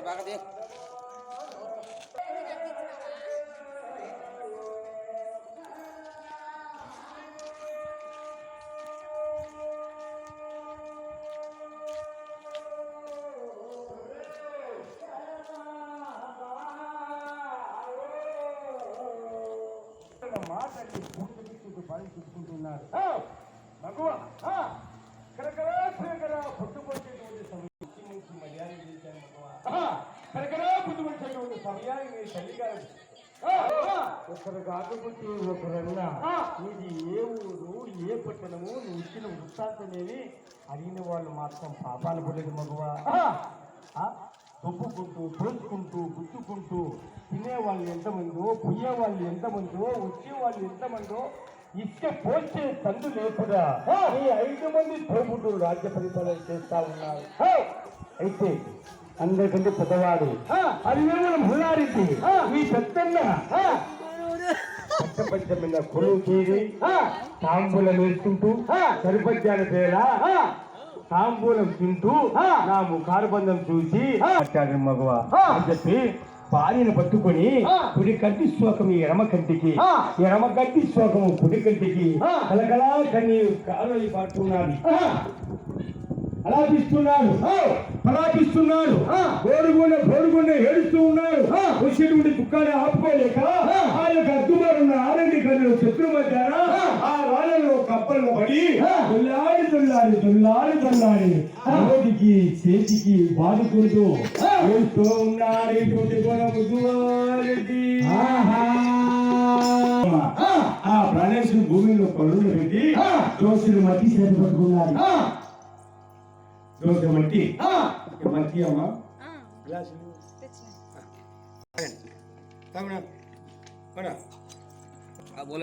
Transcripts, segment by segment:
బాగా మాటని పూర్తి పని చూసుకుంటున్నారు. పుట్టుకొచ్చేటువంటి సమయానికి మర్యాద చేశాను. పుట్టుకొచ్చేటువంటి సమయాన్ని మీ తల్లిగారు ఒకరు కాకపోతే ఒకరన్నా ఇది ఏ ఊరు ఏ పట్టణము నువ్వు ఇచ్చిన వృత్తాంతమేమి అడిగిన వాళ్ళు మాత్రం పాపాలు పడలేదు మగువా. తొప్పుకుంటూ తోచుకుంటూ గుచ్చుకుంటూ తినేవాళ్ళు ఎంతమందో పుయ్యేవాళ్ళు ఎంతమందో వచ్చేవాళ్ళు ఎంతమందో ఇచ్చే పోల్చే తండ్రి లేకుండా ఈ 5 మంది తోపుడు రాజ్య పరిపాలన చేస్తా ఉన్నారు. అయితే అందరికంటే పెద్దవాడు అది ముల్లారెడ్డి ఈ పెద్దన్న పట్టపంచమైన కొలువు తీరి తాంబూలం వేసుకుంటూ సరిపద్యాల పేర తాంబూలం తింటూ నా ముఖారబంధం చూసి మగవ అని చెప్పి భార్యను పట్టుకొని కుడి కంటి శోకము ఎడమ కంటికి ఎడమ కంటి శోకము కుడి కంటికి కలకలా కన్నీరు కాలు పట్టున్నాడు. అలాపిస్తున్నాడు గోడుగుండ ఏడుస్తూ ఉన్నాడు. వచ్చేటువంటి దుఃఖాన్ని ఆపుకోలేక ఆ యొక్క అద్దుమారున్న ఆరండి కన్నులు శత్రు మధ్యాన ఆ రాళ్ళలో కప్పల్లో పడి దొల్లాడి నోటికి చేతికి బాదుకుంటూ ఏడుస్తూ ఉన్నాడు. ఆ ప్రాణేశ్వరు భూమిలో పనులు పెట్టి దోషులు మట్టి చేతి పట్టుకున్నారు. దోశ మట్టి మట్టి అమ్మా గ్లాసులు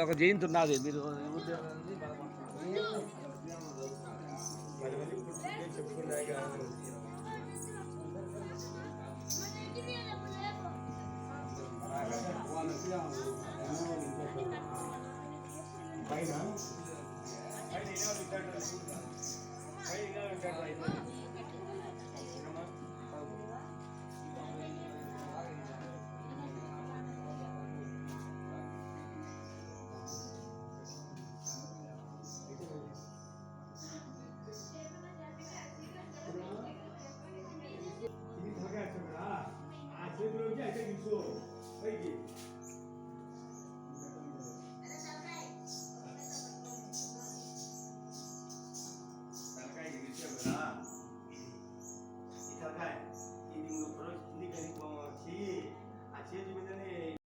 ఒక జయంతి ఉన్నది మీరు పైన